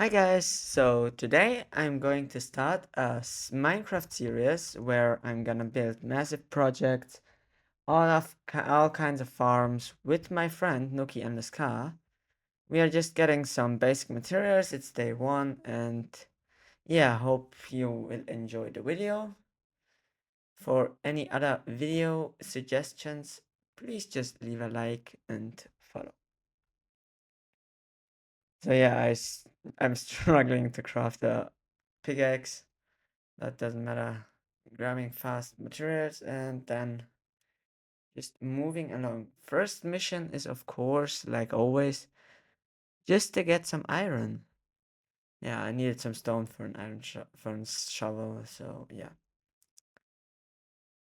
Hi guys, so today I'm going to start a Minecraft series where I'm gonna build massive projects, all kinds of farms with my friend NukiNSK. We are just getting some basic materials, it's day one, and yeah, hope you will enjoy the video. For any other video suggestions, please just leave a like and follow. So yeah, I'm struggling to craft a pickaxe. That doesn't matter. Grabbing fast materials and then just moving along. First mission is, of course, like always, just to get some iron. Yeah, I needed some stone for an shovel, so yeah.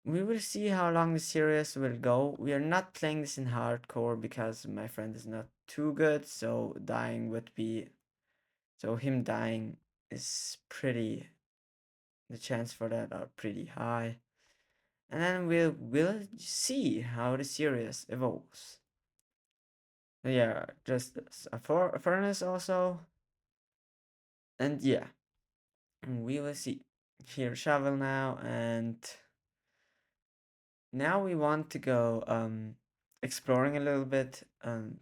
We will see how long the series will go. We are not playing this in hardcore because my friend is not too good, so dying would be. So him dying is pretty. The chance for that are pretty high. And then we'll see how the series evolves. Yeah, just a furnace also, and yeah, we will see. Here, shovel now, and now we want to go exploring a little bit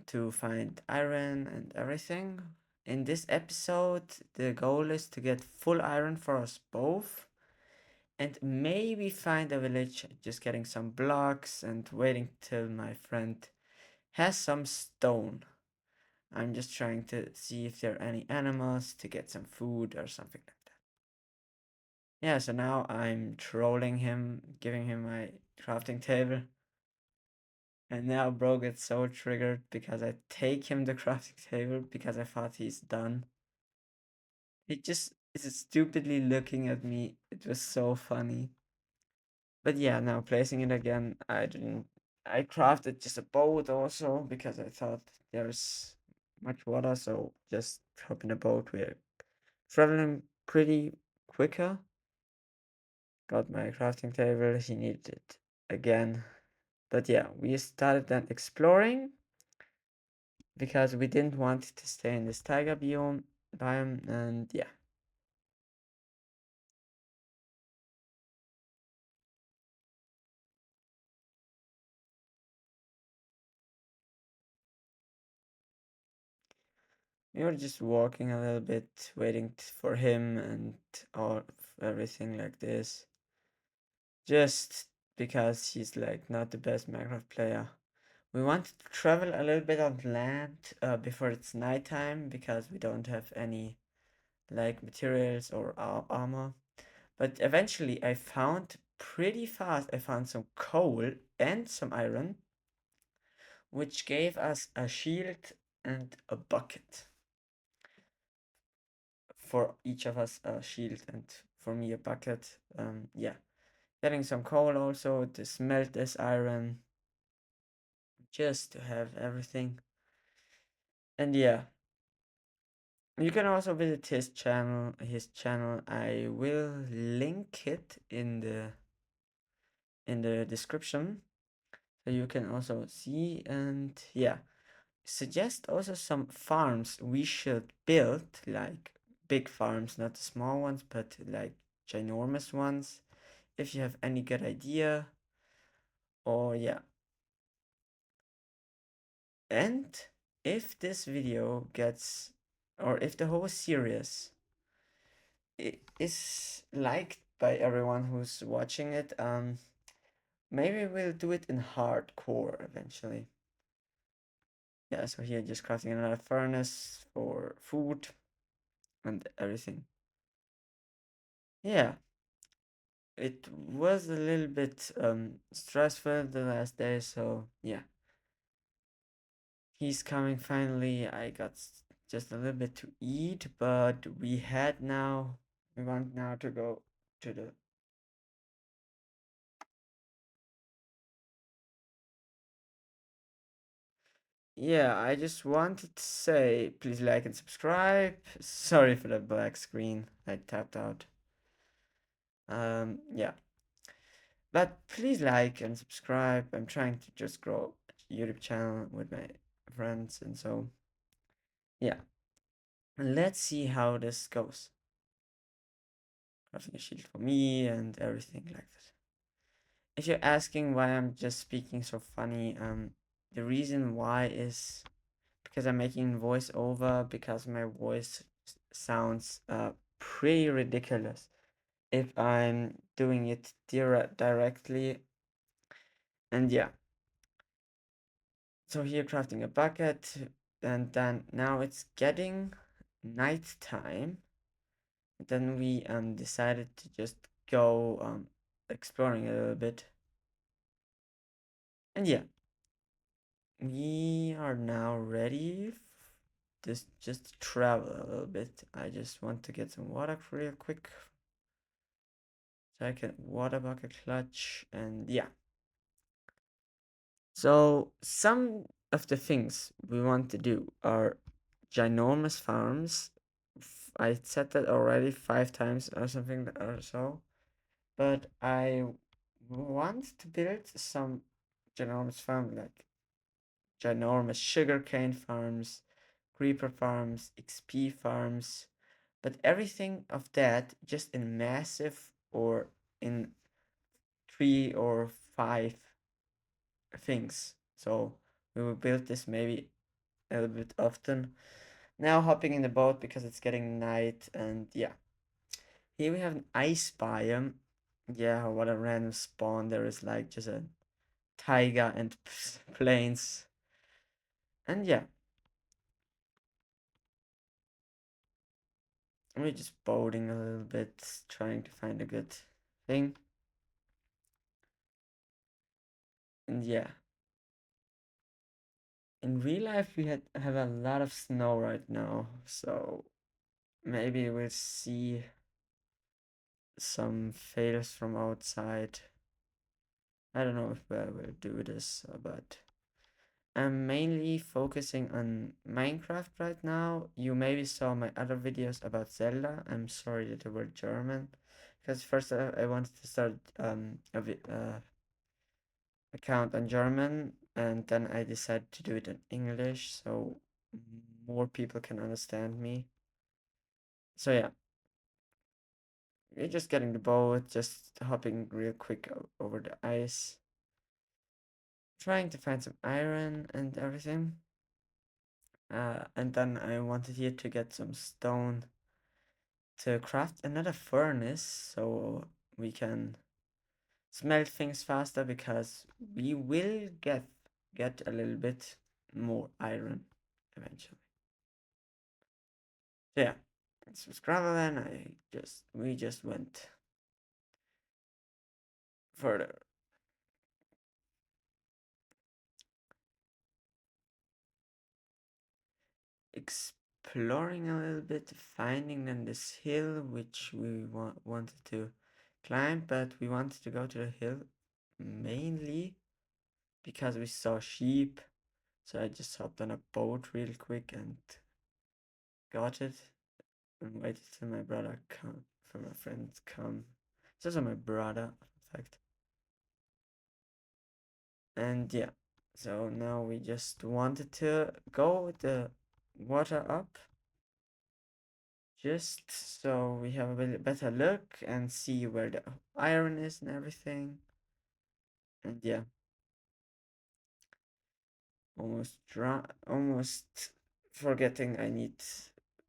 to find iron and everything. In this episode, the goal is to get full iron for us both, and maybe find a village. Just getting some blocks and waiting till my friend has some stone. I'm just trying to see if there are any animals to get some food or something like that. Yeah, so now I'm trolling him, giving him my crafting table. And now bro gets so triggered because I take him the crafting table because I thought he's done. He just is stupidly looking at me. It was so funny. But yeah, now placing it again, I crafted just a boat also because I thought there's much water, so just hop in a boat. We're traveling pretty quicker. Got my crafting table, he needed it again. But yeah, we started then exploring because we didn't want to stay in this taiga biome, and yeah. We were just walking a little bit, waiting for him and all everything like this. Just because he's like not the best Minecraft player. We want to travel a little bit on land before it's nighttime because we don't have any like materials or armor. But eventually I found pretty fast, I found some coal and some iron, which gave us a shield and a bucket. For each of us a shield and for me a bucket. Yeah. Getting some coal also to smelt this iron just to have everything. And yeah, you can also visit his channel. I will link it in the description so you can also see. And yeah, suggest also some farms we should build, like big farms, not the small ones, but like ginormous ones. If you have any good idea, or yeah. And if this video gets, or if the whole series is liked by everyone who's watching it, maybe we'll do it in hardcore eventually. Yeah, so here just crafting another furnace for food and everything. Yeah, it was a little bit stressful the last day, so yeah. He's coming finally. I got just a little bit to eat, but we want now to go to the. Yeah, I just wanted to say please like and subscribe. Sorry for the black screen. I tapped out. Yeah. But please like and subscribe. I'm trying to just grow a YouTube channel with my friends and so yeah. Let's see how this goes. Crafting a shield for me and everything like that. If you're asking why I'm just speaking so funny, the reason why is because I'm making voiceover because my voice sounds pretty ridiculous if I'm doing it directly. And yeah, so here crafting a bucket, and then now it's getting night time. Then we decided to just go exploring a little bit. And yeah, we are now ready just to travel a little bit. I just want to get some water real quick. So I can water bucket clutch and yeah. So some of the things we want to do are ginormous farms. I said that already 5 times or something or so. But I want to build some ginormous farm, like ginormous sugarcane farms, creeper farms, XP farms, but everything of that just in massive or in 3 or 5 things. So we will build this maybe a little bit often. Now hopping in the boat because it's getting night and yeah. Here we have an ice biome. Yeah, what a random spawn. There is like just a taiga and plains. And yeah, we're just boating a little bit, trying to find a good thing. And yeah, in real life we have a lot of snow right now, so maybe we'll see some fails from outside. I don't know if I will do this, but I'm mainly focusing on Minecraft right now. You maybe saw my other videos about Zelda. I'm sorry that they were German, because first I wanted to start account on German, and then I decided to do it in English so more people can understand me. So yeah, we're just getting the boat, just hopping real quick over the ice, trying to find some iron and everything. And then I wanted here to get some stone to craft another furnace so we can smelt things faster because we will get a little bit more iron eventually. So yeah, this was gravel and we just went further. Exploring a little bit, finding then this hill which we wanted to climb, but we wanted to go to the hill mainly because we saw sheep. So I just hopped on a boat real quick and got it and waited till my brother come, for my friend to come. It's also my brother, in fact. And yeah, so now we just wanted to go with the water up just so we have a bit better look and see where the iron is and everything. And yeah, almost forgetting I need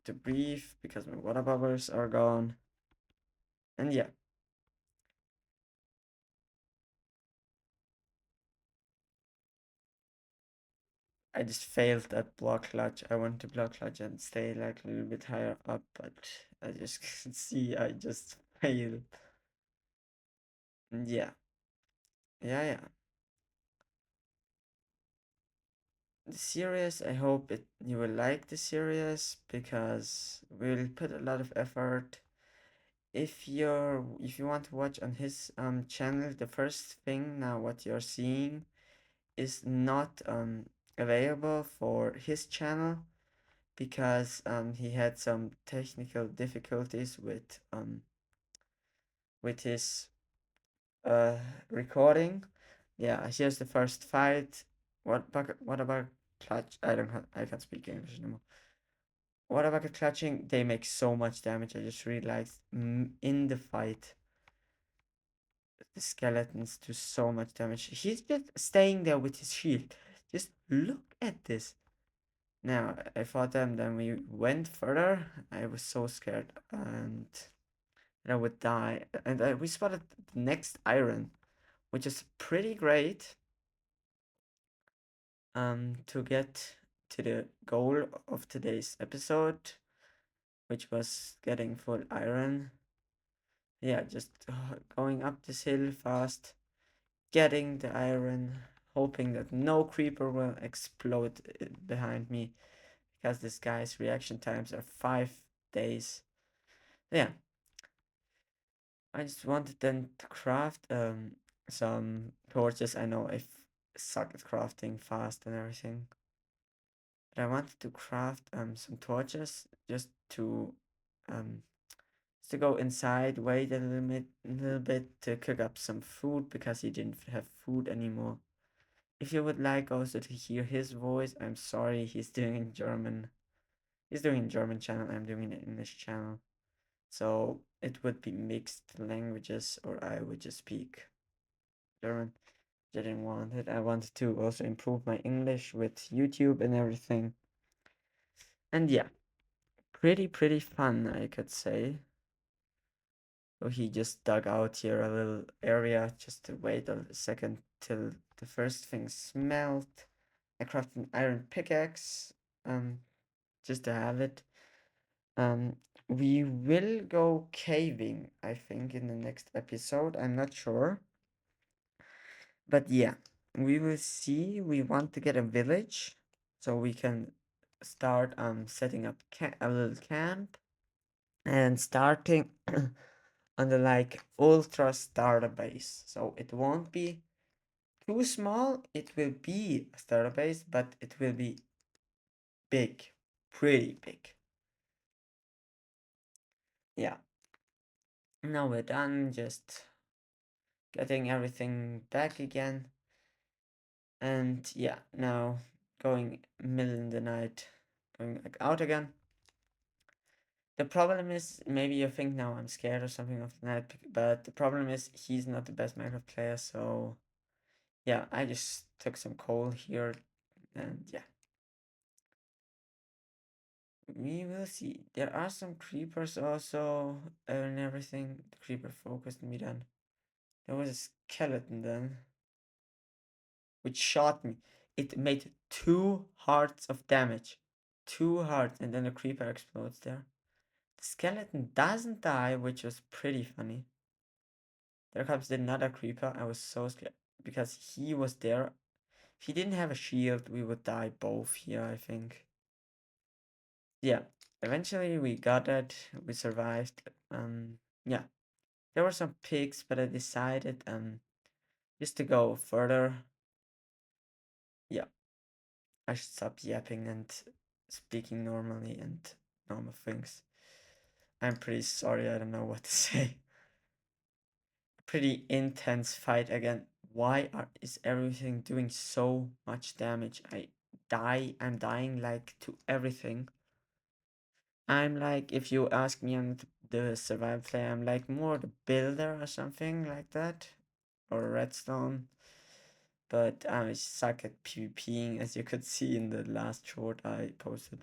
to breathe because my water bubbles are gone. And yeah, I just failed that block clutch. I want to block clutch and stay like a little bit higher up, but I just can see I just failed. And yeah, yeah. The series, I hope you will like the series because we'll put a lot of effort. If you want to watch on his channel, the first thing now what you're seeing is not available for his channel because he had some technical difficulties with his uh recording. Yeah, here's the first fight. What about clutch? I don't have, I can't speak English anymore. water bucket clutching, they make so much damage. I just realized in the fight, the skeletons do so much damage. He's just staying there with his shield. Just look at this. Now, I fought them, then we went further. I was so scared, and I would die. And we spotted the next iron, which is pretty great to get to the goal of today's episode, which was getting full iron. Yeah, just going up this hill fast, getting the iron, hoping that no creeper will explode behind me, because this guy's reaction times are 5 days. Yeah, I just wanted then to craft some torches. I know I suck at crafting fast and everything, but I wanted to craft some torches um just to go inside, wait a little bit to cook up some food because he didn't have food anymore. If you would like also to hear his voice, I'm sorry, he's doing in German. He's doing a German channel, I'm doing an English channel. So it would be mixed languages, or I would just speak German. I didn't want it. I wanted to also improve my English with YouTube and everything. And yeah, pretty fun, I could say. So he just dug out here a little area just to wait a second till the first thing smelt. I crafted an iron pickaxe, um, just to have it. Um, we will go caving, I think, in the next episode. I'm not sure. But yeah, we will see. We want to get a village so we can start setting up a little camp and starting on the like ultra starter base. So it won't be too small. It will be a starter base, but it will be big, pretty big. Yeah. Now we're done. Just getting everything back again. And yeah, now going middle in the night, going like out again. The problem is, maybe you think now I'm scared or something of that, but the problem is he's not the best Minecraft player, so yeah, I just took some coal here, and yeah. We will see. There are some creepers also, and everything. The creeper focused me then. There was a skeleton then, which shot me. It made 2 hearts of damage. 2 hearts, and then the creeper explodes there. The skeleton doesn't die, which was pretty funny. There comes another creeper. I was so scared because he was there. If he didn't have a shield, we would die both here, I think. Yeah, eventually we got it. We survived. Yeah, there were some pigs, but I decided just to go further. Yeah, I should stop yapping and speaking normally and normal things. I'm pretty sorry. I don't know what to say. Pretty intense fight again. Is everything doing so much damage? I'm dying like to everything. I'm like, if you ask me on the survival player, I'm like more the builder or something like that, or redstone. But I suck at PvPing, as you could see in the last short I posted.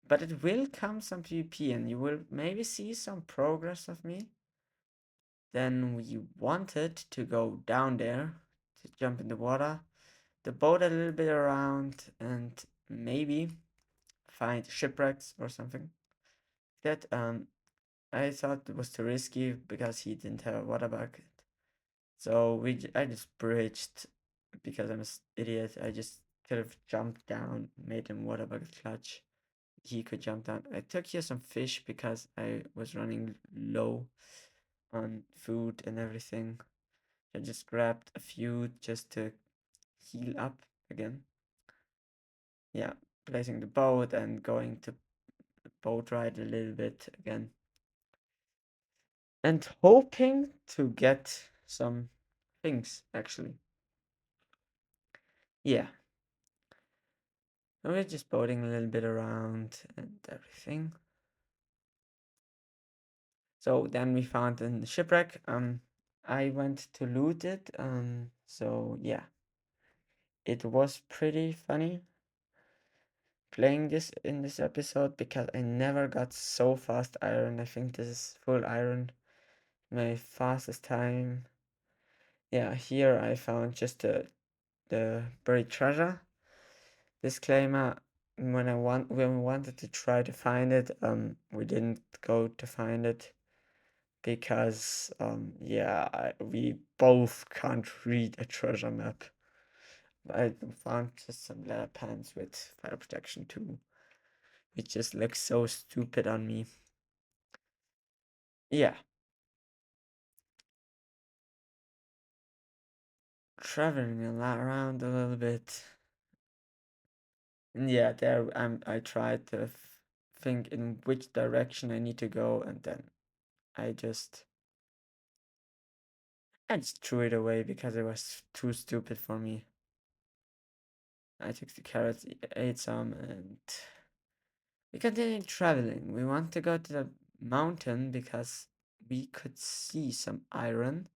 But it will come some PvP, and you will maybe see some progress of me. Then we wanted to go down there to jump in the water, the boat a little bit around, and maybe find shipwrecks or something. That I thought it was too risky because he didn't have a water bucket. So I just bridged because I'm an idiot. I just could have jumped down, made him water bucket clutch. He could jump down. I took here some fish because I was running low on food and everything. I just grabbed a few just to heal up again. Yeah, placing the boat and going to boat ride a little bit again. And hoping to get some things actually. Yeah. And we're just boating a little bit around and everything. So then we found a shipwreck. I went to loot it. So yeah, it was pretty funny playing this in this episode because I never got so fast iron. I think this is full iron, my fastest time. Yeah, here I found just the buried treasure. Disclaimer: when we wanted to try to find it, we didn't go to find it because yeah, we both can't read a treasure map. I found just some leather pants with fire protection too. It just looks so stupid on me. Yeah, traveling around a little bit. And yeah, there I tried to think in which direction I need to go, and then I just I just threw it away because it was too stupid for me. I took the carrots, ate some, and we continued traveling. We want to go to the mountain because we could see some iron,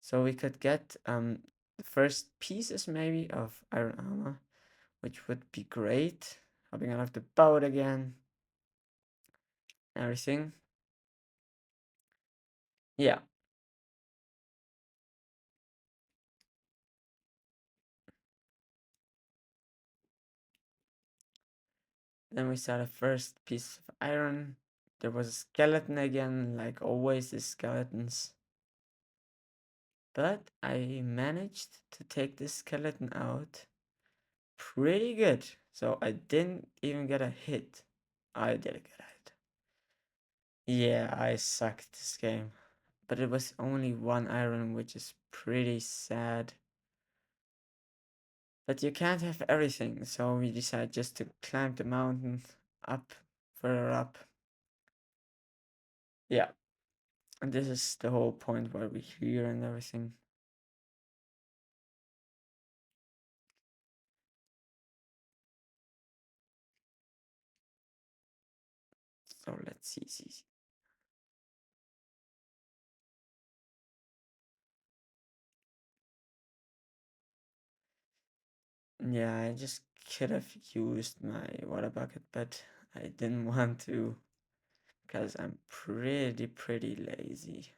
so we could get the first pieces maybe of iron armor, which would be great. Hopping out of the boat again, everything. Yeah. Then we saw the first piece of iron. There was a skeleton again, like always, the skeletons. But I managed to take this skeleton out pretty good. So I didn't even get a hit. I did get a hit. Yeah, I sucked this game. But it was only one iron, which is pretty sad. But you can't have everything, so we decided just to climb the mountain up, further up. Yeah, and this is the whole point where we're here and everything. So let's see. Yeah, I just could have used my water bucket, but I didn't want to because I'm pretty lazy.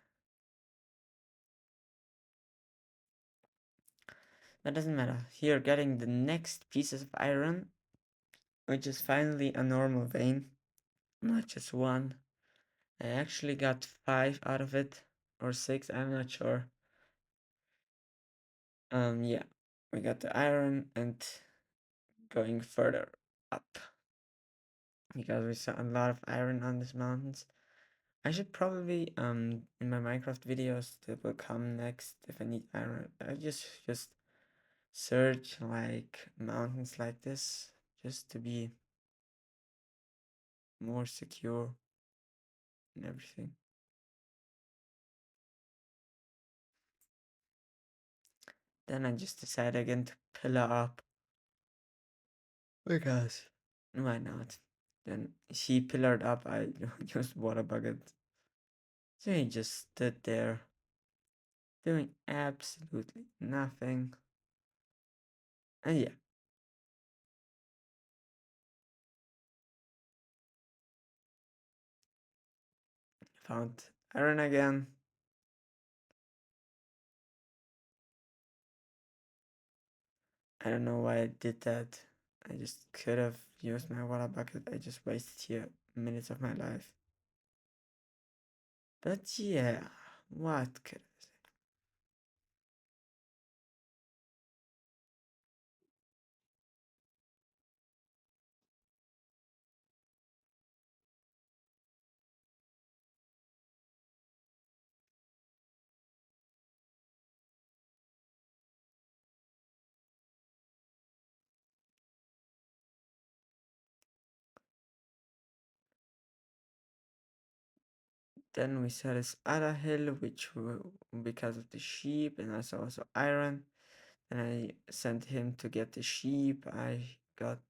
That doesn't matter. Here, getting the next pieces of iron, which is finally a normal vein, not just one. I actually got 5 out of it, or 6, I'm not sure. Yeah, we got the iron and going further up because we saw a lot of iron on these mountains. I should probably in my Minecraft videos that will come next if I need iron, I just search like mountains like this just to be more secure and everything. Then I just decide again to pillar up because why not? Then he pillared up, I used water bucket. So he just stood there doing absolutely nothing. And yeah, found iron again. I don't know why I did that. I just could have used my water bucket. I just wasted here minutes of my life. But yeah, what could I say? Then we saw this other hill, because of the sheep, and I saw also iron. And I sent him to get the sheep. I got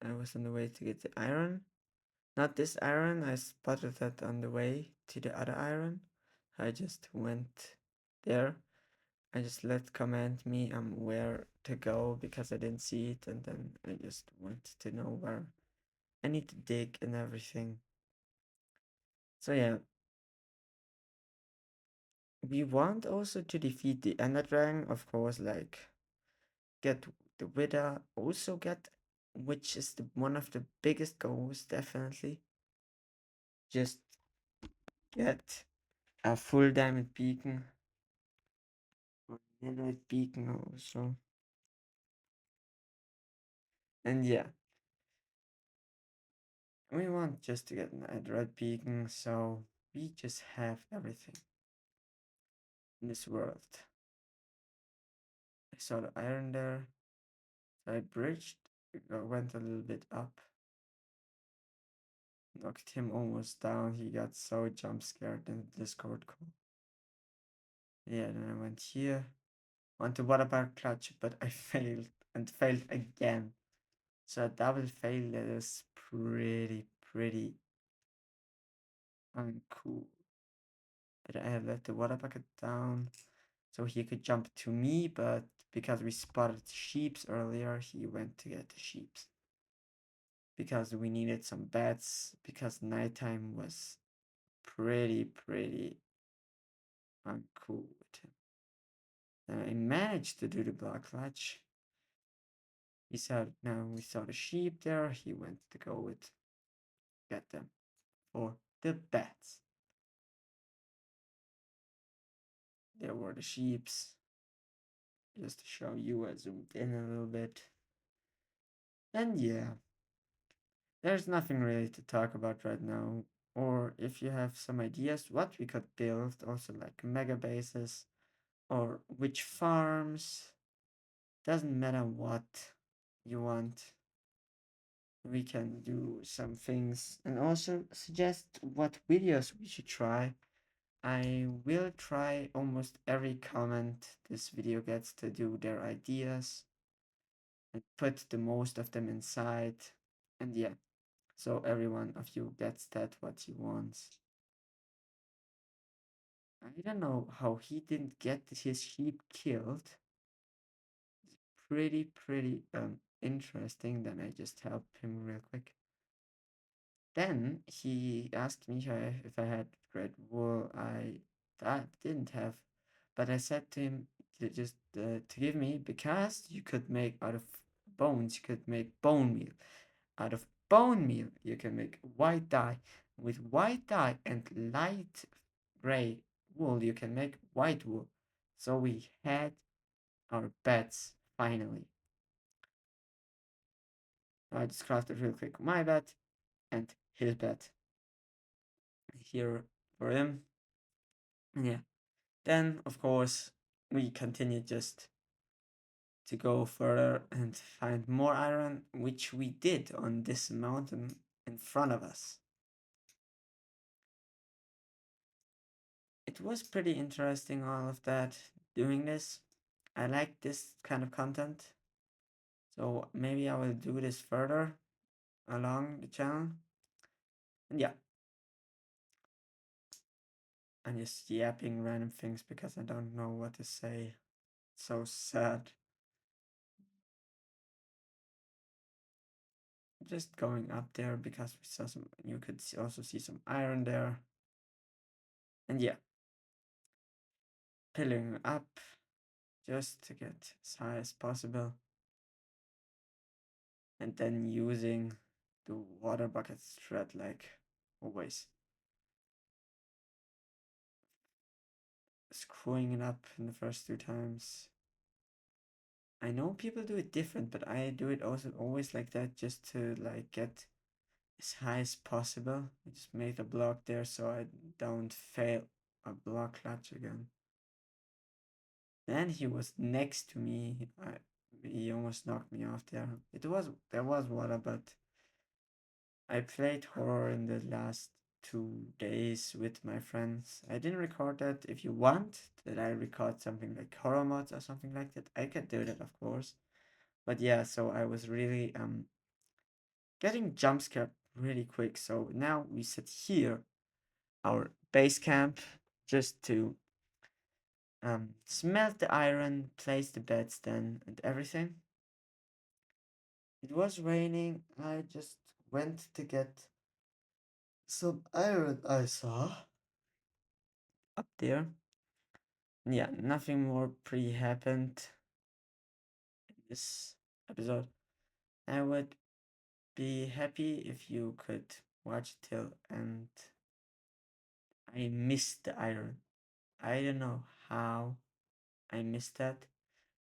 I was on the way to get the iron. Not this iron, I spotted that on the way to the other iron. I just went there. I just let command me where to go because I didn't see it, and then I just wanted to know where I need to dig and everything. So yeah, we want also to defeat the Ender Dragon, of course, like get the Wither, also get, which is one of the biggest goals, definitely. Just get a full diamond beacon or netherite beacon also. And yeah, we want just to get an netherite beacon, so we just have everything in this world. I saw the iron there, so I bridged, went a little bit up, knocked him almost down. He got so jump scared in the Discord call. Yeah, then I went here, want to water bar clutch, but I failed and failed again. So a double fail that is pretty uncool. But I had let the water bucket down so he could jump to me, but because we spotted sheeps earlier, he went to get the sheeps. Because we needed some beds, because nighttime was pretty uncool with him. Then I managed to do the block clutch. He said, now we saw the sheep there, he went to go with get them for the beds. There were the sheeps. Just to show you, I zoomed in a little bit. And yeah, there's nothing really to talk about right now. Or if you have some ideas what we could build, also like mega bases or which farms, doesn't matter what you want. We can do some things and also suggest what videos we should try. I will try almost every comment this video gets to do their ideas and put the most of them inside. And yeah, so every one of you gets that what he wants. I don't know how he didn't get his sheep killed. Pretty interesting. Then I just helped him real quick. Then he asked me if I had red wool. I didn't have, but I said to him to just to give me because you could make out of bones. You could make bone meal. Out of bone meal, you can make white dye. With white dye and light gray wool, you can make white wool. So we had our beds finally. I just crafted real quick my bed and his bed here for him. Yeah. Then, of course, we continued just to go further and find more iron, which we did on this mountain in front of us. It was pretty interesting, all of that, doing this. I like this kind of content, so maybe I will do this further along the channel. And yeah, I'm just yapping random things because I don't know what to say. It's so sad. Just going up there because we saw some, you could also see some iron there. And yeah, piling up just to get as high as possible. And then using the water bucket thread like always. Screwing it up in the first 2 times. I know people do it different, but I do it also always like that just to like get as high as possible. I just made a block there so I don't fail a block clutch again. Then he was next to me. He almost knocked me off there. There was water, but I played horror in the last 2 days with my friends. I didn't record that. If you want that I record something like horror mods or something like that, I could do that, of course. But yeah, so I was really getting jump scared really quick. So now we sit here, our base camp, just to smelt the iron, place the beds then, and everything. It was raining. I just went to get some iron I saw up there. Yeah, nothing more pre happened in this episode. I would be happy if you could watch till end. I missed the iron. I don't know how I missed that,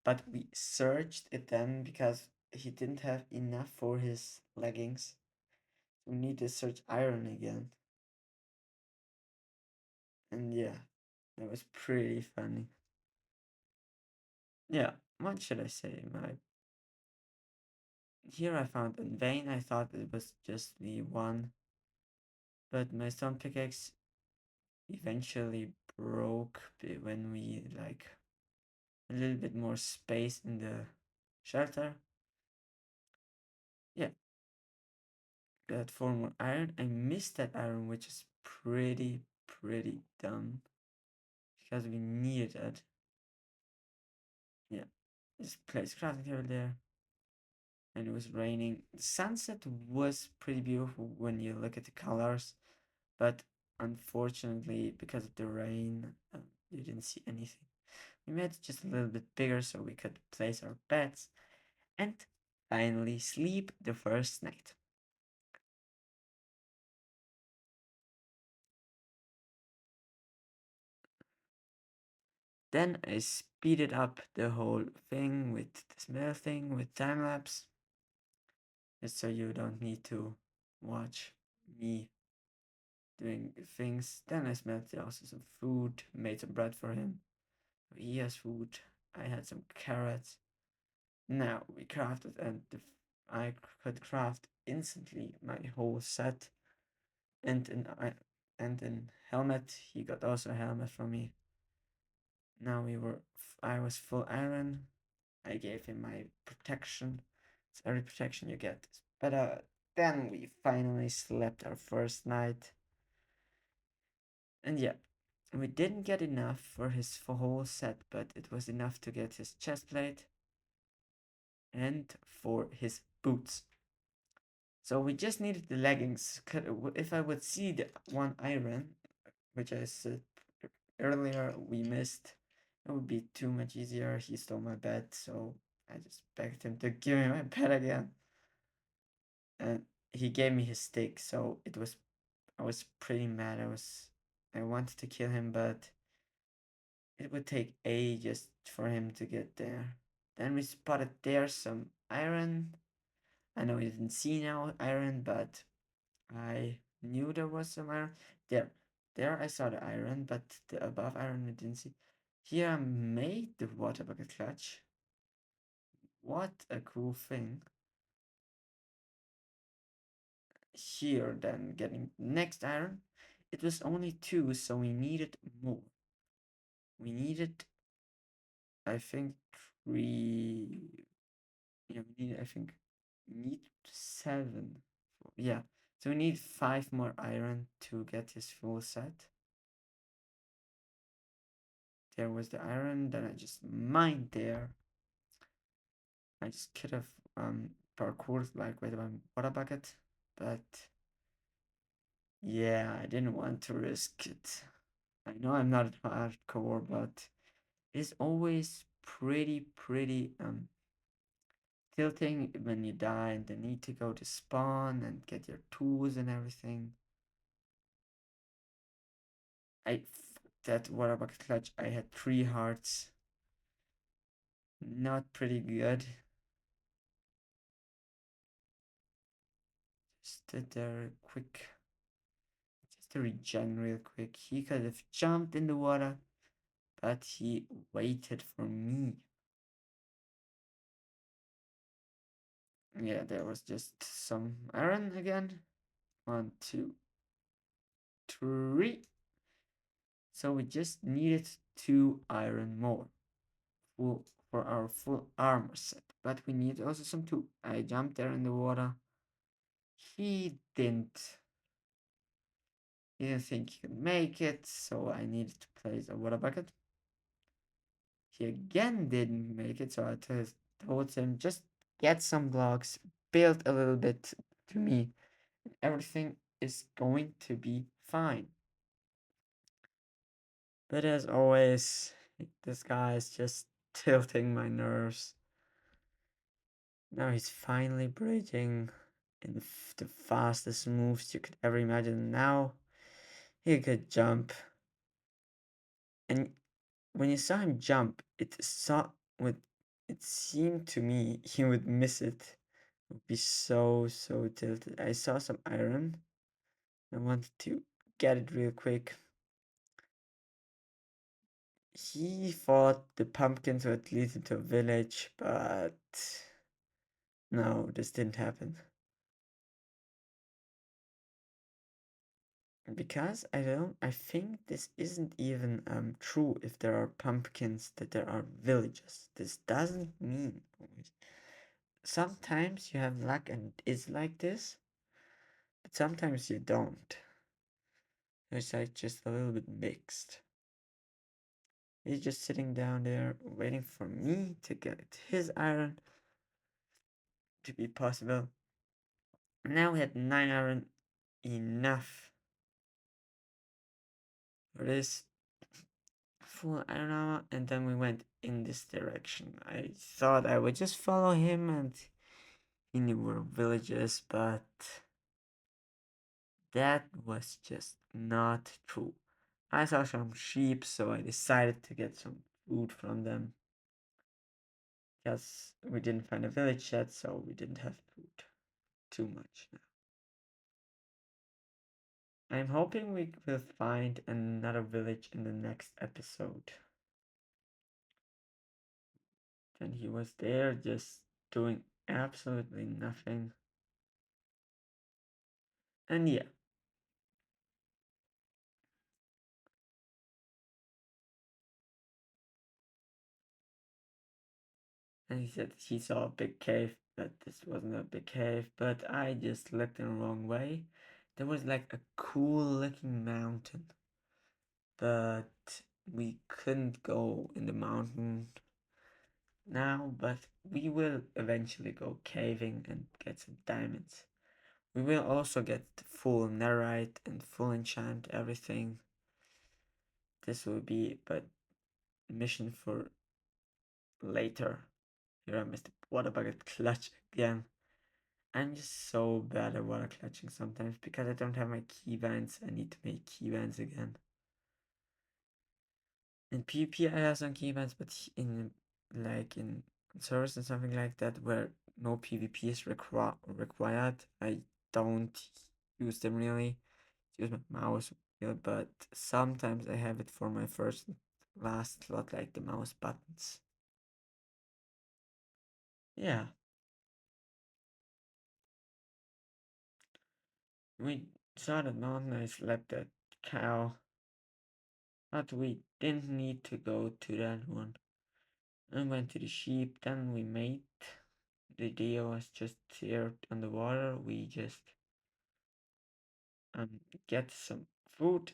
but we searched it then because he didn't have enough for his leggings. We need to search iron again. And yeah, that was pretty funny. Yeah, what should I say? My here I found in vain. I thought it was just the one, but my stone pickaxe eventually broke when we like a little bit more space in the shelter. Yeah, got 4 more iron. I missed that iron, which is pretty dumb because we needed it. Yeah, this place crafting table there, and it was raining. The sunset was pretty beautiful when you look at the colors, but unfortunately, because of the rain, you didn't see anything. We made it just a little bit bigger so we could place our beds and finally sleep the first night. Then I speeded up the whole thing with the smell thing with time lapse, just so you don't need to watch me doing things. Then I smelled also some food, made some bread for him. He has food. I had some carrots. Now we crafted, and I could craft instantly my whole set, and an helmet. He got also a helmet from me. Now I was full iron. I gave him my protection. It's every protection you get is better. Then we finally slept our first night. And yeah, we didn't get enough for his whole set, but it was enough to get his chest plate and for his boots. So we just needed the leggings. If I would see the one iron, which I said earlier we missed, it would be too much easier. He stole my bed, so I just begged him to give me my bed again. And he gave me his stick, so I was pretty mad. I wanted to kill him, but it would take ages for him to get there. Then we spotted there some iron. I know we didn't see now iron, but I knew there was some iron. There I saw the iron, but the above iron I didn't see. Here I made the water bucket clutch. What a cool thing. Here then getting next iron. It was only 2, so we needed more. We needed, I think, 3. Yeah, we need, I think, need 7. Yeah, so we need 5 more iron to get his full set. There was the iron, then I just mined there. I just could have parkoured like with my water bucket, but yeah, I didn't want to risk it. I know I'm not hardcore, but it's always pretty tilting when you die and then need to go to spawn and get your tools and everything. That water bucket clutch, I had 3 hearts. Not pretty good. Just did there quick. Just to regen real quick. He could have jumped in the water, but he waited for me. Yeah, there was just some iron again. 1, 2, 3. So we just needed 2 iron more full for our full armor set. But we need also some too. I jumped there in the water. He didn't think he could make it, so I needed to place a water bucket. He again didn't make it, so told him just get some blocks, build a little bit to me. Everything is going to be fine. But as always, this guy is just tilting my nerves. Now he's finally bridging in the fastest moves you could ever imagine. Now he could jump, and when you saw him jump, it seemed to me he would miss it. It would be so tilted. I saw some iron. I wanted to get it real quick. He thought the pumpkins would lead him to a village, but no, this didn't happen. Because I think this isn't even true if there are pumpkins that there are villages. This doesn't mean always. Sometimes you have luck and it's like this, but sometimes you don't. It's like just a little bit mixed. He's just sitting down there waiting for me to get his iron to be possible. Now we had 9 iron, enough for this full iron armor, and then we went in this direction. I thought I would just follow him and he knew where villages, but that was just not true. I saw some sheep, so I decided to get some food from them. Because we didn't find a village yet, so we didn't have food too much now. I'm hoping we will find another village in the next episode. And he was there just doing absolutely nothing. And yeah, and he said he saw a big cave, but this wasn't a big cave, but I just looked in the wrong way. There was like a cool looking mountain, but we couldn't go in the mountain now, but we will eventually go caving and get some diamonds. We will also get full netherite and full enchant everything. This will be but mission for later. Here I missed the water bucket clutch again. I'm just so bad at water clutching sometimes because I don't have my keybinds. I need to make keybinds again. In PvP I have some keybinds, but in servers and something like that where no PvP is required, I don't use them really. Use my mouse, but sometimes I have it for my first last slot, like the mouse buttons. Yeah, we saw the mountain. I slept that cow, but we didn't need to go to that one. I went to the sheep. Then we made. The deer was just here on the water. We just get some food.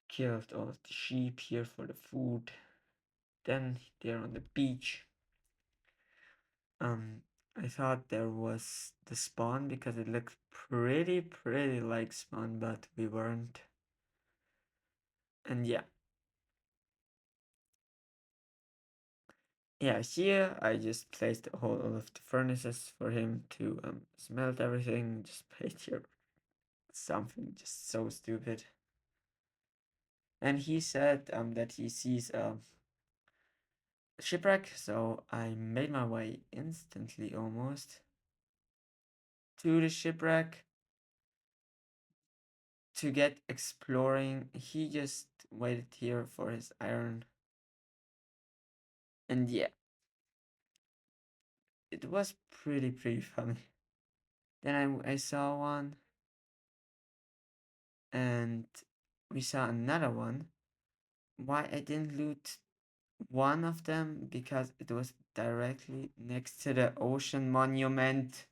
Killed all of the sheep here for the food. Then they're on the beach. Um, I thought there was the spawn because it looked pretty like spawn, but we weren't. And yeah, here I just placed all of the furnaces for him to smelt everything. Just placed here something just so stupid. And he said that he sees a shipwreck, so I made my way instantly almost to the shipwreck to get exploring. He just waited here for his iron. And yeah, it was pretty funny. Then I saw one, and we saw another one. Why I didn't loot one of them? Because it was directly next to the ocean monument.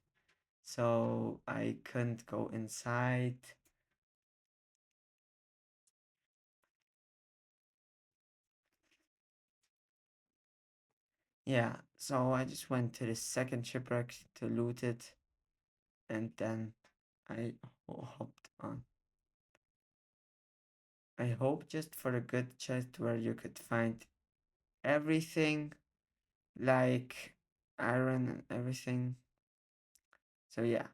so I couldn't go inside. Yeah, so I just went to the second shipwreck to loot it, and then I hopped on. I hope just for a good chest where you could find everything, like iron and everything. So yeah,